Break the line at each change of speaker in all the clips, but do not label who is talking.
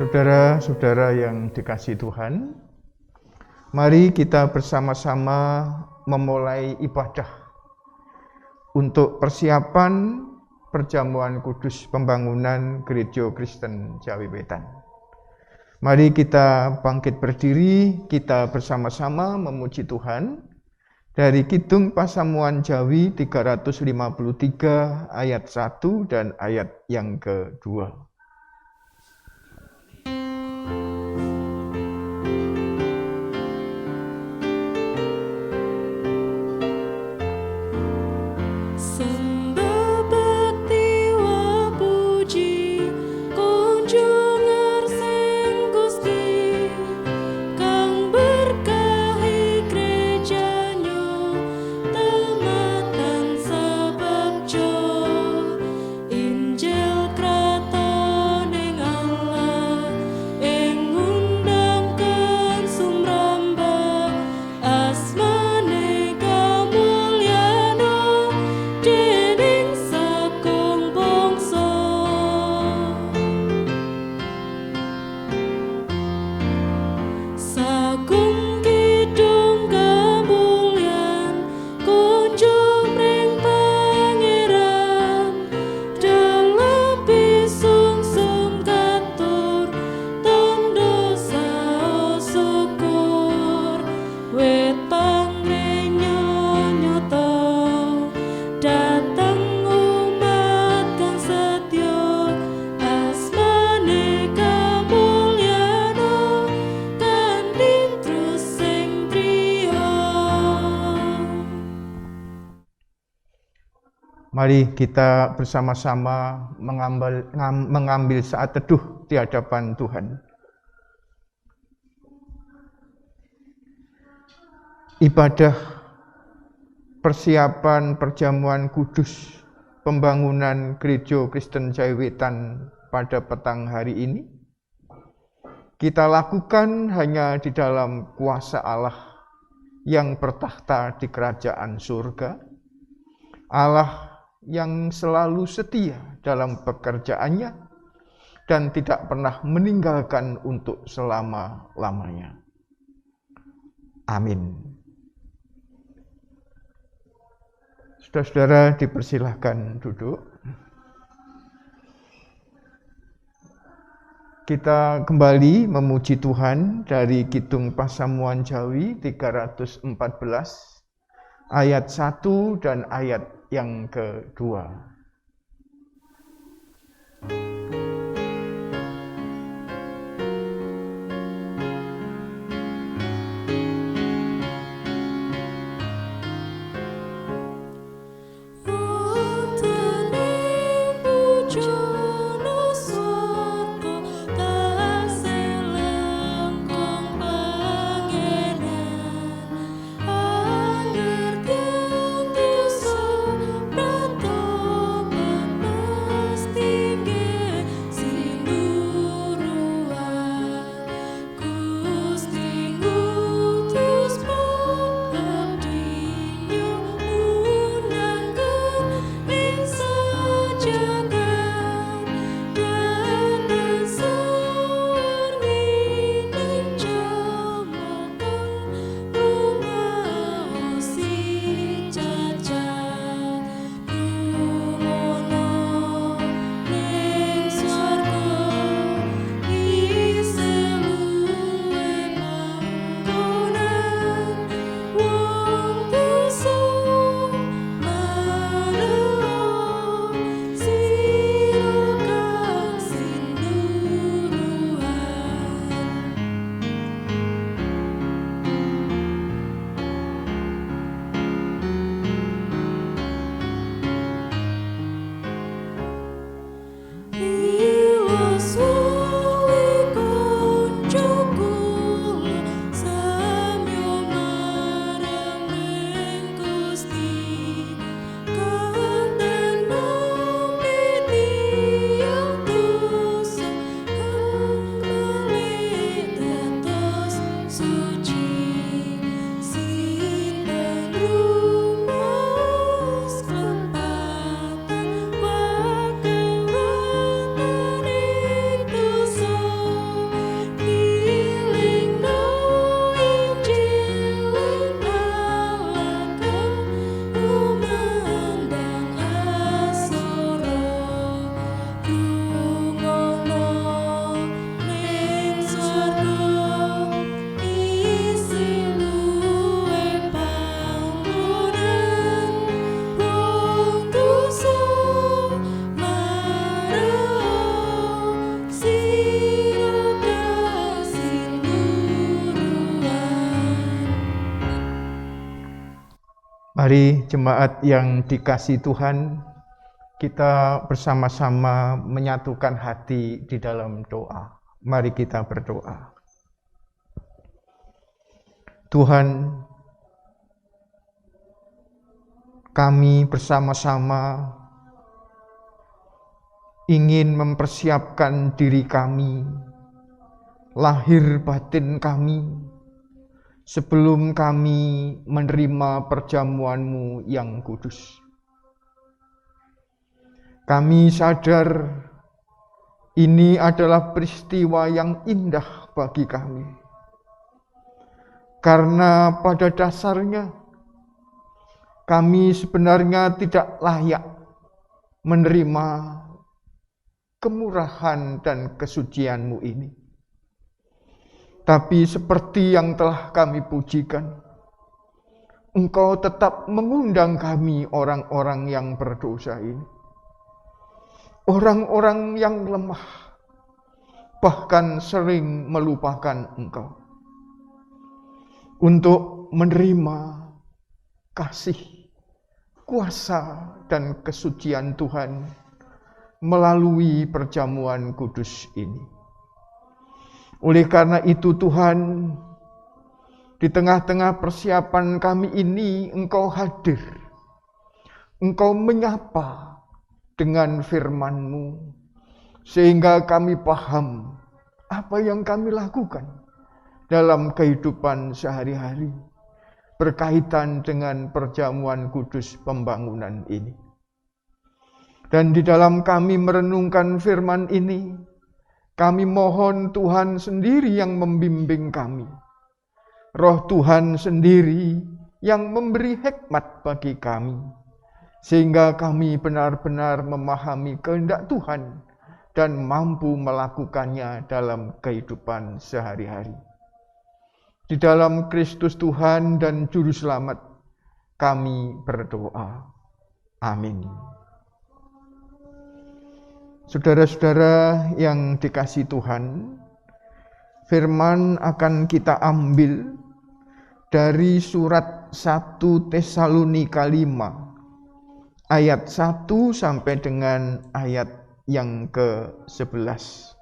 Saudara-saudara yang dikasihi Tuhan, mari kita bersama-sama memulai ibadah untuk persiapan perjamuan kudus pembangunan Gereja Kristen Jawi Wetan. Mari kita bangkit berdiri, kita bersama-sama memuji Tuhan dari Kidung Pasamuan Jawi 353 ayat 1 dan ayat yang kedua. Mari kita bersama-sama mengambil saat teduh di hadapan Tuhan. Ibadah persiapan perjamuan kudus pembangunan Gereja Kristen Jawi Wetan pada petang hari ini kita lakukan hanya di dalam kuasa Allah yang bertakhta di kerajaan surga, Allah yang selalu setia dalam pekerjaannya dan tidak pernah meninggalkan untuk selama-lamanya. Amin. Saudara-saudara dipersilahkan duduk. Kita kembali memuji Tuhan dari Kidung Pasamuan Jawi 314 ayat 1 dan ayat yang kedua.
Angger tiang tiusa prato
Mari jemaat yang dikasihi Tuhan, kita bersama-sama menyatukan hati di dalam doa. Mari kita berdoa. Tuhan, kami bersama-sama ingin mempersiapkan diri kami, lahir batin kami, sebelum kami menerima perjamuan-Mu yang kudus. Kami sadar ini adalah peristiwa yang indah bagi kami. Karena pada dasarnya kami sebenarnya tidak layak menerima kemurahan dan kesucian-Mu ini. Tapi seperti yang telah kami pujikan, Engkau tetap mengundang kami orang-orang yang berdosa ini. Orang-orang yang lemah, bahkan sering melupakan Engkau. Untuk menerima kasih, kuasa, dan kesucian Tuhan melalui perjamuan kudus ini. Oleh karena itu Tuhan, di tengah-tengah persiapan kami ini Engkau hadir. Engkau menyapa dengan firman-Mu, sehingga kami paham apa yang kami lakukan dalam kehidupan sehari-hari berkaitan dengan perjamuan kudus pembangunan ini. Dan di dalam kami merenungkan firman ini, kami mohon Tuhan sendiri yang membimbing kami. Roh Tuhan sendiri yang memberi hikmat bagi kami. Sehingga kami benar-benar memahami kehendak Tuhan dan mampu melakukannya dalam kehidupan sehari-hari. Di dalam Kristus Tuhan dan Juru Selamat kami berdoa. Amin. Saudara-saudara yang dikasihi Tuhan, firman akan kita ambil dari surat 1 Tesalonika 5 ayat 1 sampai dengan ayat yang ke-11.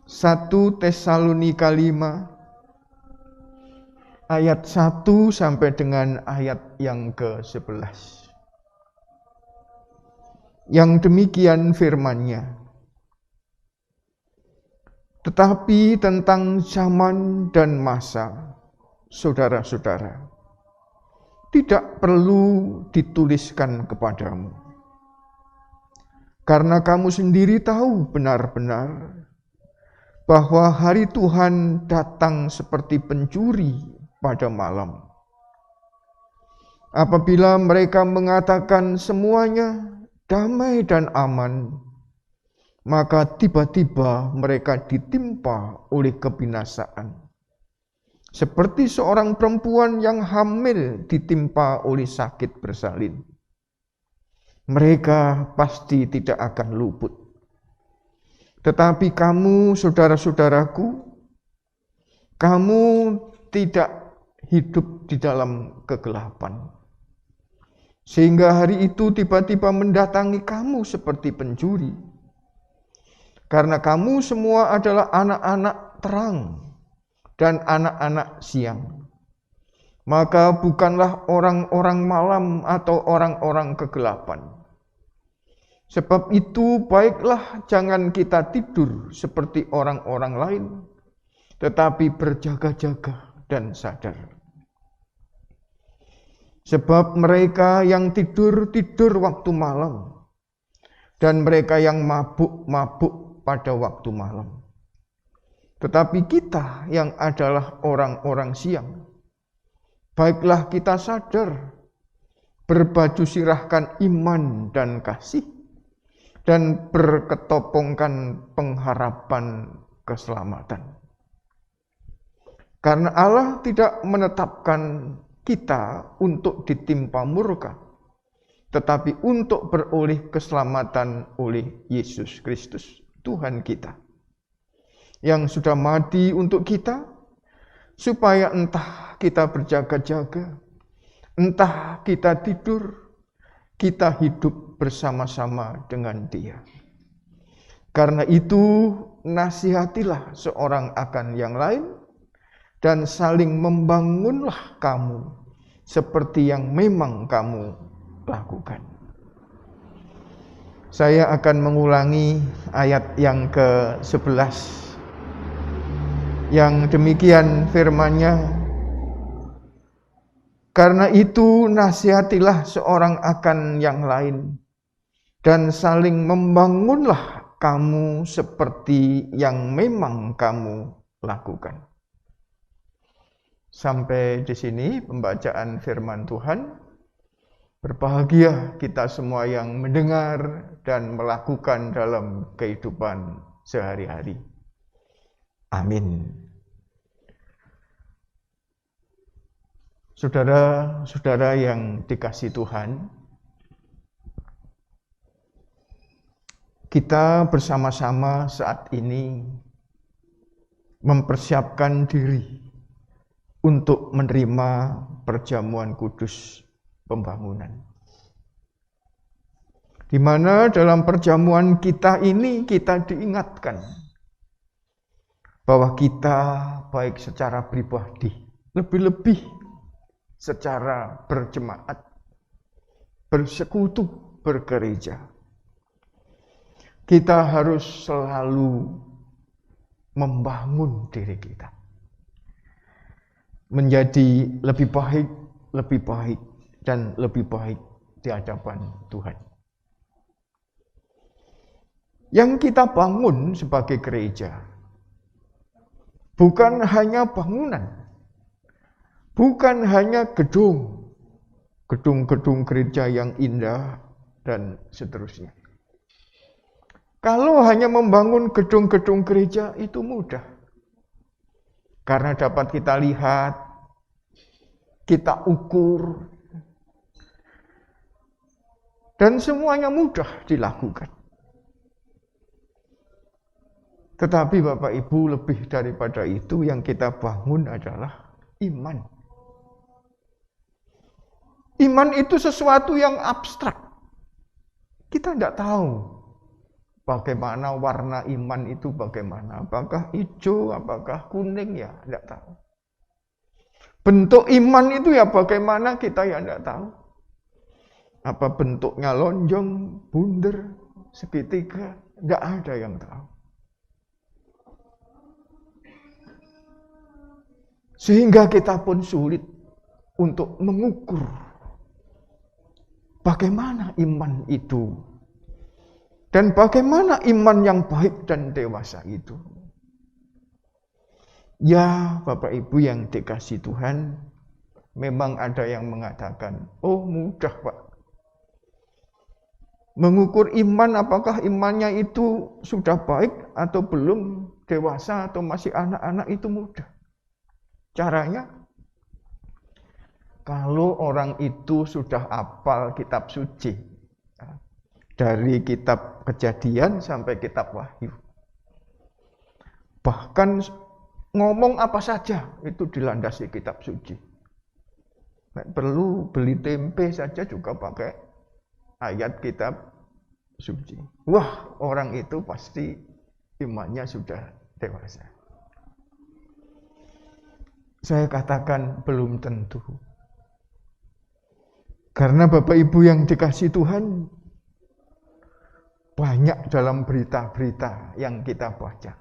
1 Tesalonika 5 ayat 1 sampai dengan ayat yang ke-11. Yang demikian firman-Nya. Tetapi tentang zaman dan masa, saudara-saudara, tidak perlu dituliskan kepadamu. Karena kamu sendiri tahu benar-benar bahwa hari Tuhan datang seperti pencuri pada malam. Apabila mereka mengatakan semuanya damai dan aman, maka tiba-tiba mereka ditimpa oleh kebinasaan. Seperti seorang perempuan yang hamil ditimpa oleh sakit bersalin. Mereka pasti tidak akan luput. Tetapi kamu, saudara-saudaraku, kamu tidak hidup di dalam kegelapan. Sehingga hari itu tiba-tiba mendatangi kamu seperti pencuri. Karena kamu semua adalah anak-anak terang dan anak-anak siang. Maka bukanlah orang-orang malam atau orang-orang kegelapan. Sebab itu baiklah jangan kita tidur seperti orang-orang lain, tetapi berjaga-jaga dan sadar. Sebab mereka yang tidur waktu malam, dan mereka yang mabuk pada waktu malam. Tetapi kita yang adalah orang-orang siang, baiklah kita sadar, berbaju sirahkan iman dan kasih, dan berketopongkan pengharapan keselamatan. Karena Allah tidak menetapkan kita untuk ditimpa murka, tetapi untuk beroleh keselamatan oleh Yesus Kristus, Tuhan kita, yang sudah mati untuk kita, supaya entah kita berjaga-jaga, entah kita tidur, kita hidup bersama-sama dengan Dia. Karena itu, nasihatilah seorang akan yang lain, dan saling membangunlah kamu seperti yang memang kamu lakukan. Saya akan mengulangi ayat yang ke-11. Yang demikian firman-Nya, karena itu nasihatilah seorang akan yang lain, dan saling membangunlah kamu seperti yang memang kamu lakukan. Sampai di sini pembacaan firman Tuhan. Berbahagia kita semua yang mendengar dan melakukan dalam kehidupan sehari-hari. Amin. Saudara-saudara yang dikasihi Tuhan, kita bersama-sama saat ini mempersiapkan diri untuk menerima perjamuan kudus pembangunan. Di mana dalam perjamuan kita ini kita diingatkan bahwa kita baik secara pribadi, lebih-lebih secara berjemaat, bersekutu, bergereja, kita harus selalu membangun diri kita menjadi lebih baik, dan lebih baik di hadapan Tuhan. Yang kita bangun sebagai gereja bukan hanya bangunan, bukan hanya gedung-gedung gereja yang indah dan seterusnya. Kalau hanya membangun gedung-gedung gereja itu mudah. Karena dapat kita lihat, kita ukur, dan semuanya mudah dilakukan. Tetapi Bapak Ibu, lebih daripada itu yang kita bangun adalah iman. Iman itu sesuatu yang abstrak. Kita tidak tahu bagaimana warna iman itu bagaimana. Apakah hijau, apakah kuning, ya tidak tahu. Bentuk iman itu ya bagaimana, kita ya tidak tahu. Apa bentuknya lonjong, bunder, segitiga, tidak ada yang tahu. Sehingga kita pun sulit untuk mengukur bagaimana iman itu. Dan bagaimana iman yang baik dan dewasa itu. Ya, Bapak Ibu yang dikasihi Tuhan, memang ada yang mengatakan, oh mudah Pak. Mengukur iman, apakah imannya itu sudah baik atau belum, dewasa atau masih anak-anak, itu mudah. Caranya, kalau orang itu sudah hafal kitab suci, dari kitab Kejadian sampai kitab Wahyu. Bahkan ngomong apa saja itu dilandasi kitab suci. Perlu beli tempe saja juga pakai ayat kitab suci. Wah, orang itu pasti imannya sudah dewasa. Saya katakan belum tentu. Karena Bapak Ibu yang dikasihi Tuhan, banyak dalam berita-berita yang kita baca.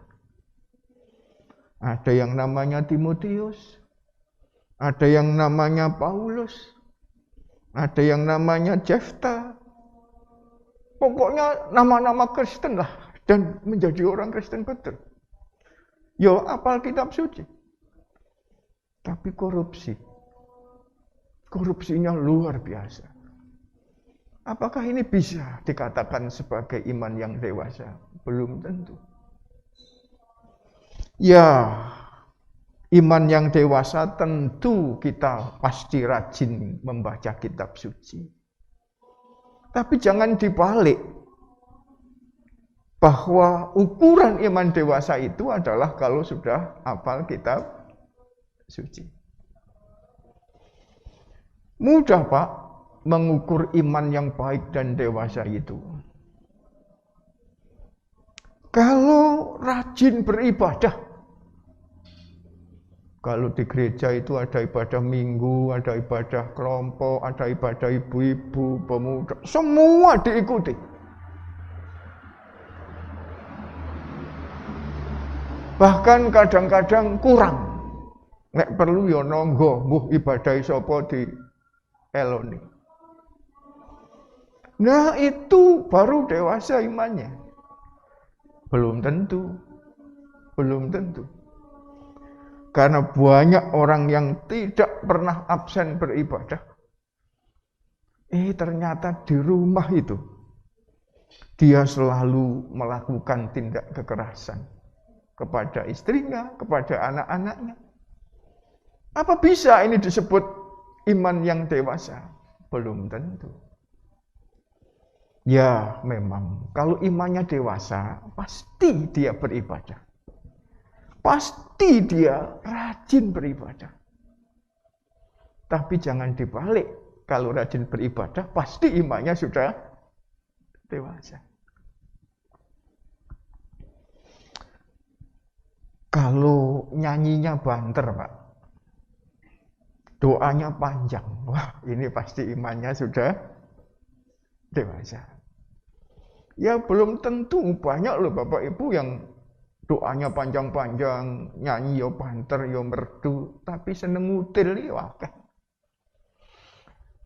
Ada yang namanya Timotius, ada yang namanya Paulus, ada yang namanya Jefta. Pokoknya nama-nama Kristen lah, dan menjadi orang Kristen betul. Yo, apal kitab suci. Tapi korupsi. Korupsinya luar biasa. Apakah ini bisa dikatakan sebagai iman yang dewasa? Belum tentu. Ya, iman yang dewasa tentu kita pasti rajin membaca kitab suci. Tapi jangan dibalik. Bahwa ukuran iman dewasa itu adalah kalau sudah hafal kitab suci. Mudah Pak mengukur iman yang baik dan dewasa itu. Kalau rajin beribadah, kalau di gereja itu ada ibadah minggu, ada ibadah kelompok, ada ibadah ibu-ibu, pemuda, semua diikuti. Bahkan kadang-kadang kurang. Nek perlu ya nonggo, mbuh ibadah sapa di eloni. Nah itu baru dewasa imannya. Belum tentu. Karena banyak orang yang tidak pernah absen beribadah. Ternyata di rumah itu dia selalu melakukan tindak kekerasan kepada istrinya, kepada anak-anaknya. Apa bisa ini disebut iman yang dewasa? Belum tentu. Ya memang, kalau imannya dewasa, pasti dia beribadah. Pasti dia rajin beribadah. Tapi jangan dibalik, kalau rajin beribadah, pasti imannya sudah dewasa. Kalau nyanyinya banter Pak, doanya panjang, wah ini pasti imannya sudah dewasa. Ya belum tentu, banyak loh Bapak Ibu yang doanya panjang-panjang, nyanyi yo banter yo merdu, tapi seneng ngutil ya akeh.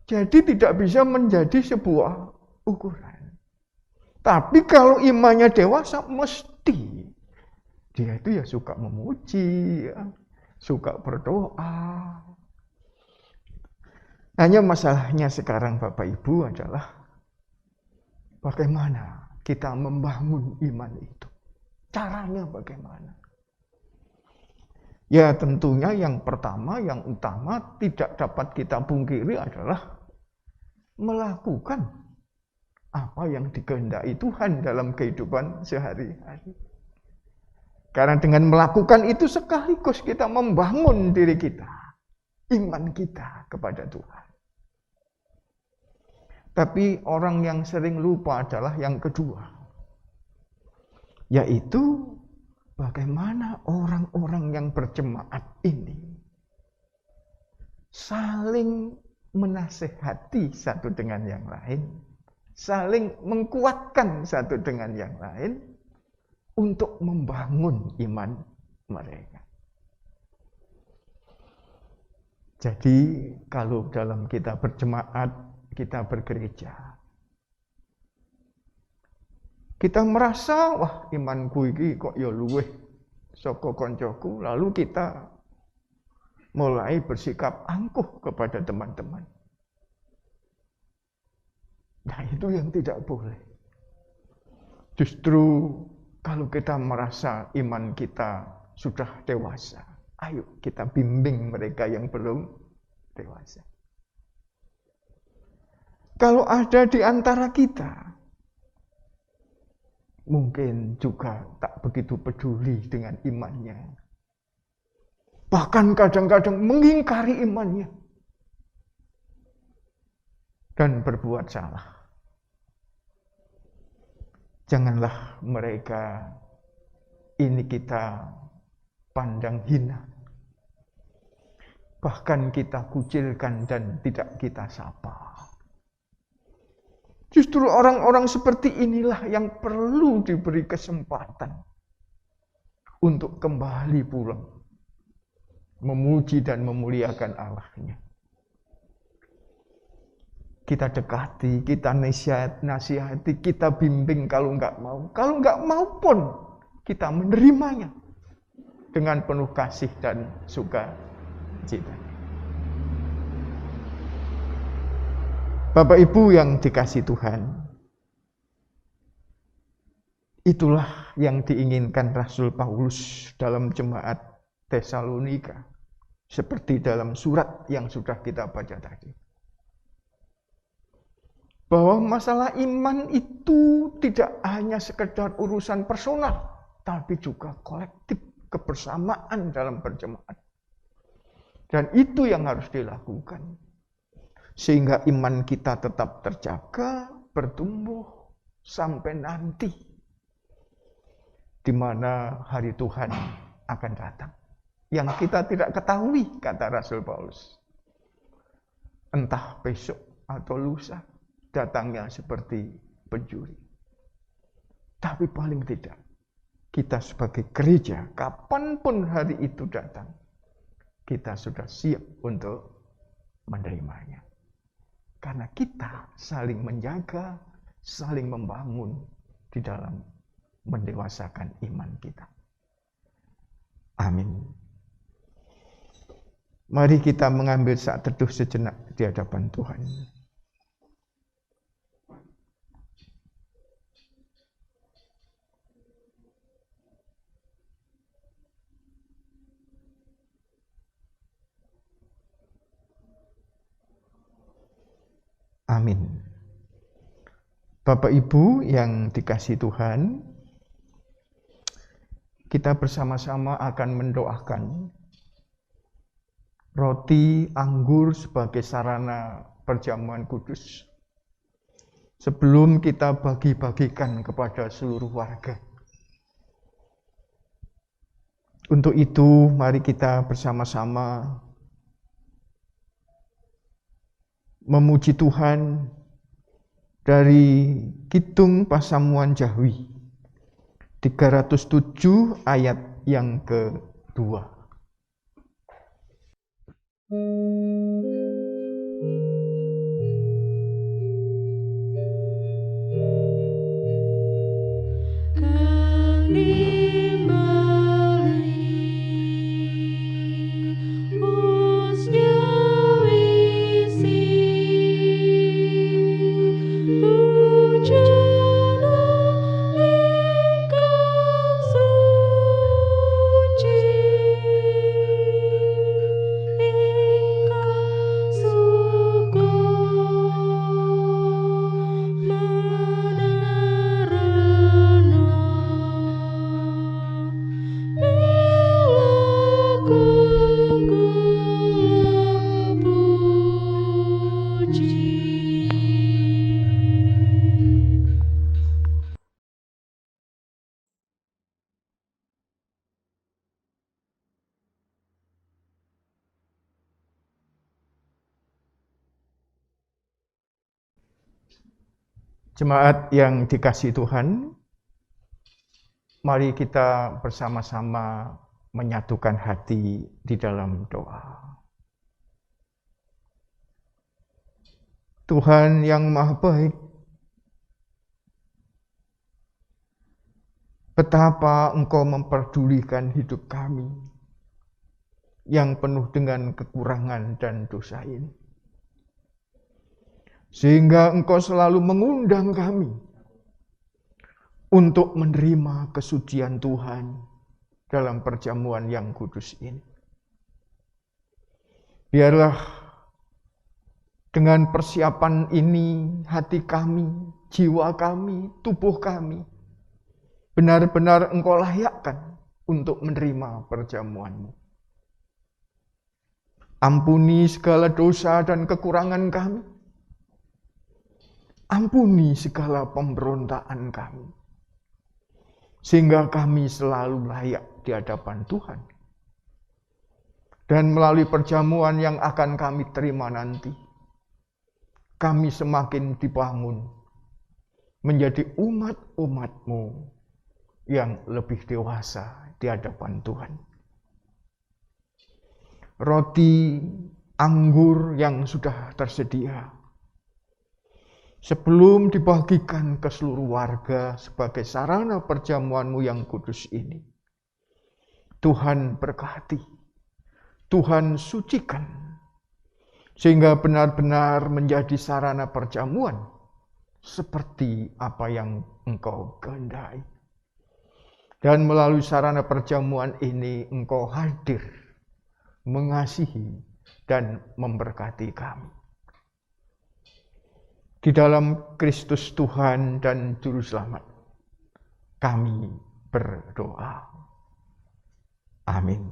Jadi tidak bisa menjadi sebuah ukuran. Tapi kalau imannya dewasa, mesti dia itu ya suka memuji, ya, suka berdoa. Hanya masalahnya sekarang Bapak Ibu adalah bagaimana kita membangun iman itu? Caranya bagaimana? Ya tentunya yang pertama, yang utama tidak dapat kita pungkiri adalah melakukan apa yang dikehendaki Tuhan dalam kehidupan sehari-hari. Karena dengan melakukan itu sekaligus kita membangun diri kita, iman kita kepada Tuhan. Tapi orang yang sering lupa adalah yang kedua, yaitu bagaimana orang-orang yang berjemaat ini saling menasehati satu dengan yang lain, saling menguatkan satu dengan yang lain untuk membangun iman mereka. Jadi kalau dalam kita berjemaat, kita bergereja, kita merasa wah imanku iki kok ya luweh saka koncoku, lalu kita mulai bersikap angkuh kepada teman-teman. Nah itu yang tidak boleh. Justru kalau kita merasa iman kita sudah dewasa, ayo kita bimbing mereka yang belum dewasa. Kalau ada di antara kita, mungkin juga tak begitu peduli dengan imannya. Bahkan kadang-kadang mengingkari imannya. Dan berbuat salah. Janganlah mereka ini kita pandang hina. Bahkan kita kucilkan dan tidak kita sapa. Justru orang-orang seperti inilah yang perlu diberi kesempatan untuk kembali pulang, memuji dan memuliakan Allah-Nya. Kita dekati, kita nasihati, kita bimbing kalau nggak mau. Kalau nggak mau pun kita menerimanya dengan penuh kasih dan sukacita. Bapak Ibu yang dikasih Tuhan, itulah yang diinginkan Rasul Paulus dalam jemaat Tesalonika, seperti dalam surat yang sudah kita baca tadi. Bahwa masalah iman itu tidak hanya sekedar urusan personal, tapi juga kolektif, kebersamaan dalam berjemaat. Dan itu yang harus dilakukan. sehingga iman kita tetap terjaga, bertumbuh sampai nanti di mana hari Tuhan akan datang. Yang kita tidak ketahui, kata Rasul Paulus. Entah besok atau lusa, datangnya seperti pencuri. Tapi paling tidak, kita sebagai gereja, kapanpun hari itu datang, kita sudah siap untuk menerimanya. Karena kita saling menjaga, saling membangun di dalam mendewasakan iman kita. Amin. Mari kita mengambil saat teduh sejenak di hadapan Tuhan. Amin. Bapak Ibu yang dikasihi Tuhan, kita bersama-sama akan mendoakan roti anggur sebagai sarana perjamuan kudus sebelum kita bagi-bagikan kepada seluruh warga. Untuk itu, mari kita bersama-sama memuji Tuhan dari Kidung Pasamuan Jahwi 307 ayat yang kedua. Jemaat yang dikasihi Tuhan, mari kita bersama-sama menyatukan hati di dalam doa. Tuhan yang Maha Baik, betapa Engkau memperdulikan hidup kami yang penuh dengan kekurangan dan dosa ini. Sehingga Engkau selalu mengundang kami untuk menerima kesucian Tuhan dalam perjamuan yang kudus ini. Biarlah dengan persiapan ini hati kami, jiwa kami, tubuh kami benar-benar Engkau layakkan untuk menerima perjamuan-Mu. Ampuni segala dosa dan kekurangan kami. Ampuni segala pemberontakan kami, sehingga kami selalu layak di hadapan Tuhan. Dan melalui perjamuan yang akan kami terima nanti, kami semakin dibangun menjadi umat-umat-Mu yang lebih dewasa di hadapan Tuhan. Roti anggur yang sudah tersedia, sebelum dibagikan ke seluruh warga sebagai sarana perjamuan-Mu yang kudus ini, Tuhan berkati, Tuhan sucikan, sehingga benar-benar menjadi sarana perjamuan seperti apa yang Engkau kehendaki. Dan melalui sarana perjamuan ini Engkau hadir, mengasihi, dan memberkati kami. Di dalam Kristus Tuhan dan Juru Selamat, kami berdoa. Amin.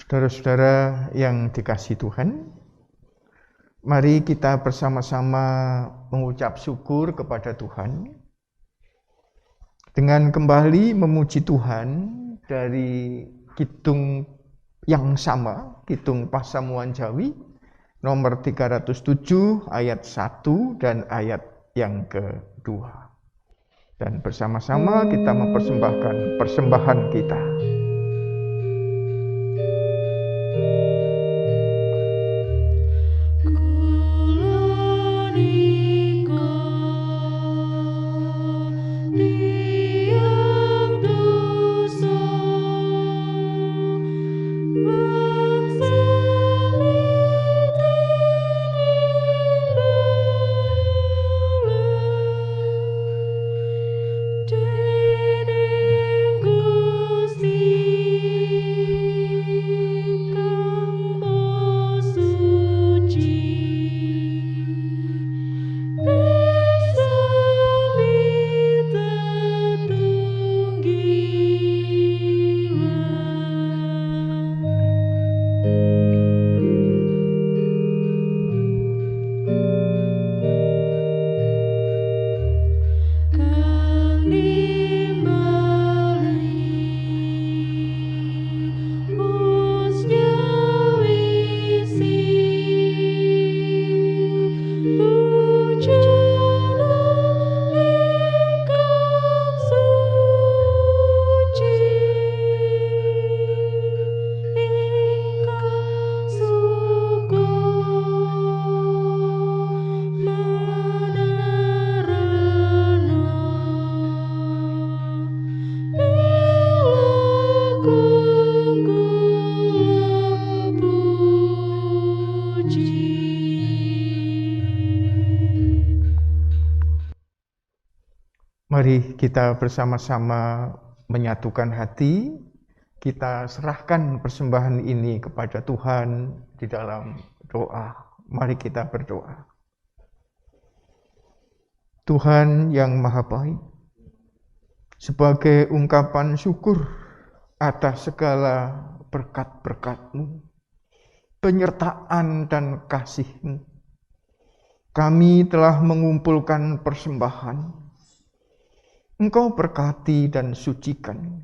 Saudara-saudara yang dikasihi Tuhan, mari kita bersama-sama mengucap syukur kepada Tuhan dengan kembali memuji Tuhan dari kidung yang sama, kidung Pasamuan Jawi nomor 307 ayat 1 dan ayat yang kedua. Dan bersama-sama kita mempersembahkan persembahan kita. Mari kita bersama-sama menyatukan hati, kita serahkan persembahan ini kepada Tuhan di dalam doa. Mari kita berdoa. Tuhan yang Maha Baik, sebagai ungkapan syukur atas segala berkat-berkat-Mu, penyertaan dan kasih-Mu, kami telah mengumpulkan persembahan. Engkau berkati dan sucikan,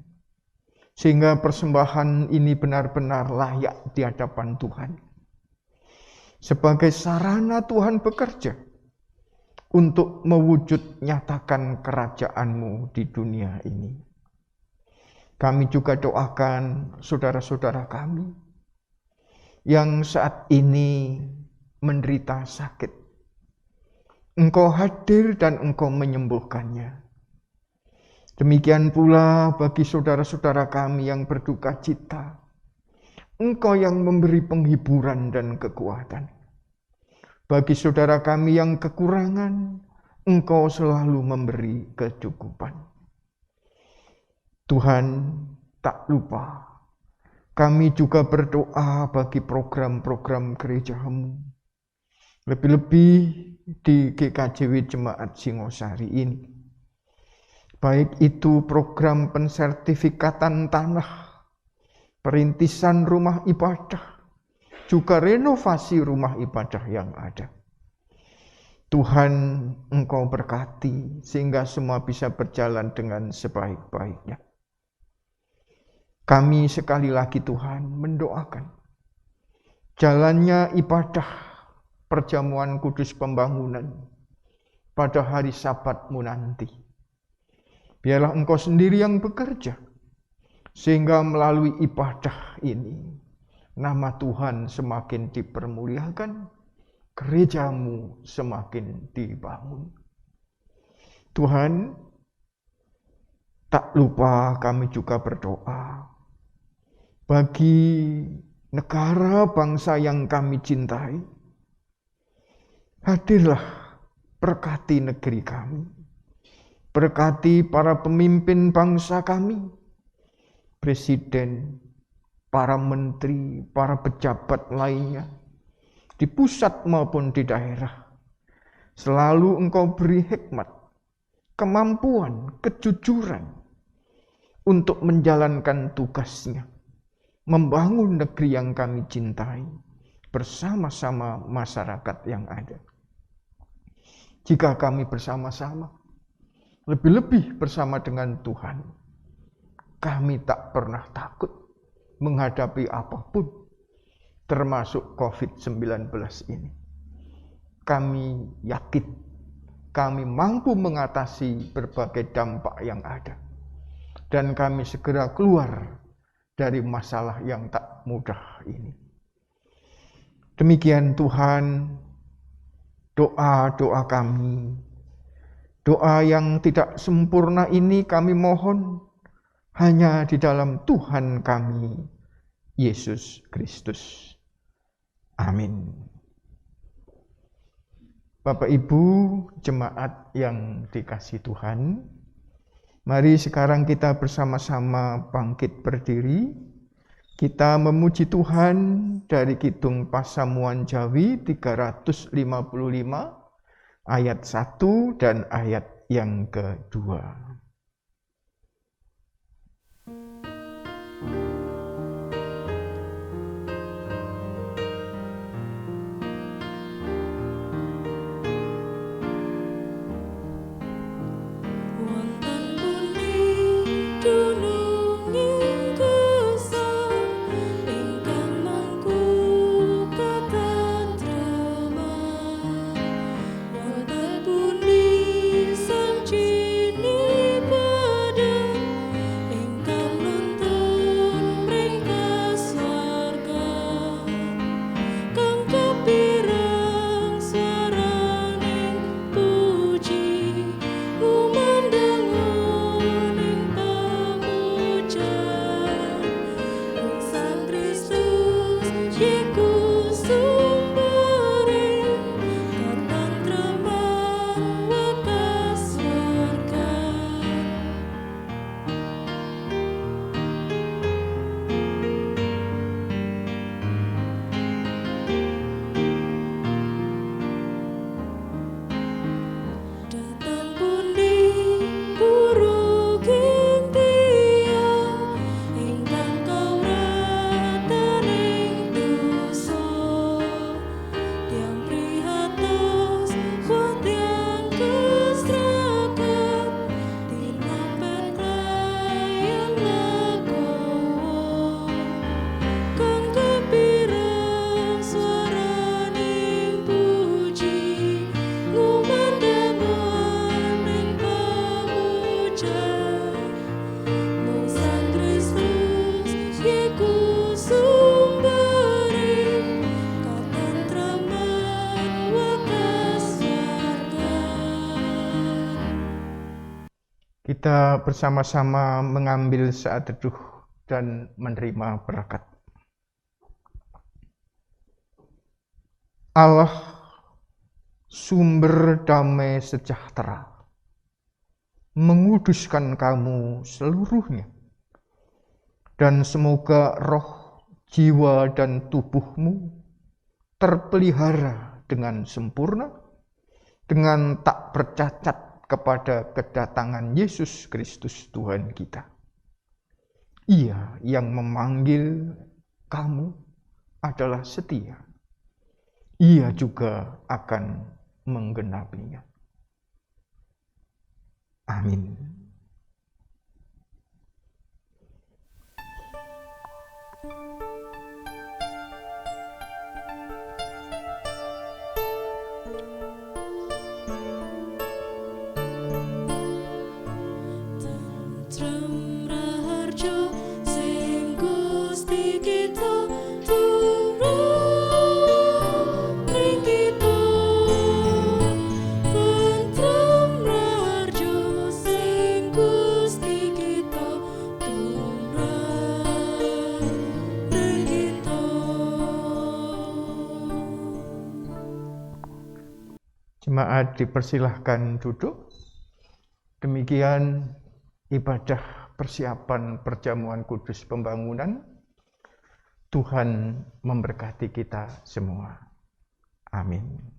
sehingga persembahan ini benar-benar layak di hadapan Tuhan. Sebagai sarana Tuhan bekerja untuk mewujud nyatakan kerajaan-Mu di dunia ini. Kami juga doakan saudara-saudara kami yang saat ini menderita sakit. Engkau hadir dan Engkau menyembuhkannya. Demikian pula bagi saudara-saudara kami yang berduka cita, Engkau yang memberi penghiburan dan kekuatan. Bagi saudara kami yang kekurangan, Engkau selalu memberi kecukupan. Tuhan, tak lupa, kami juga berdoa bagi program-program gereja-Mu. Lebih-lebih di GKJW Jemaat Singosari ini. Baik itu program pensertifikatan tanah, perintisan rumah ibadah, juga renovasi rumah ibadah yang ada. Tuhan, Engkau berkati sehingga semua bisa berjalan dengan sebaik-baiknya. Kami sekali lagi Tuhan mendoakan jalannya ibadah perjamuan kudus pembangunan pada hari Sabat-Mu nanti. Biarlah Engkau sendiri yang bekerja, sehingga melalui ibadah ini, nama Tuhan semakin dipermuliakan, gereja-Mu semakin dibangun. Tuhan, tak lupa kami juga berdoa bagi negara bangsa yang kami cintai. Hadirlah, berkati negeri kami. Berkati para pemimpin bangsa kami, presiden, para menteri, para pejabat lainnya, di pusat maupun di daerah. Selalu Engkau beri hikmat, kemampuan, kejujuran untuk menjalankan tugasnya. membangun negeri yang kami cintai bersama-sama masyarakat yang ada. Jika kami bersama-sama, lebih-lebih bersama dengan Tuhan, kami tak pernah takut menghadapi apapun, termasuk COVID-19 ini. Kami yakin, kami mampu mengatasi berbagai dampak yang ada. Dan kami segera keluar dari masalah yang tak mudah ini. Demikian Tuhan, doa-doa kami, doa yang tidak sempurna ini kami mohon hanya di dalam Tuhan kami, Yesus Kristus. Amin. Bapak Ibu jemaat yang dikasihi Tuhan, mari sekarang kita bersama-sama bangkit berdiri. Kita memuji Tuhan dari Kidung Pasamuan Jawi 355 ayat 1 dan ayat yang kedua. Kita bersama-sama mengambil saat teduh dan menerima berkat. Allah, sumber damai sejahtera, menguduskan kamu seluruhnya, dan semoga roh, jiwa, dan tubuhmu terpelihara dengan sempurna, dengan tak bercacat kepada kedatangan Yesus Kristus Tuhan kita. Ia yang memanggil kamu adalah setia. Ia juga akan menggenapinya. Amin. Jemaat dipersilahkan duduk. Demikian ibadah persiapan perjamuan kudus pembangunan. Tuhan memberkati kita semua. Amin.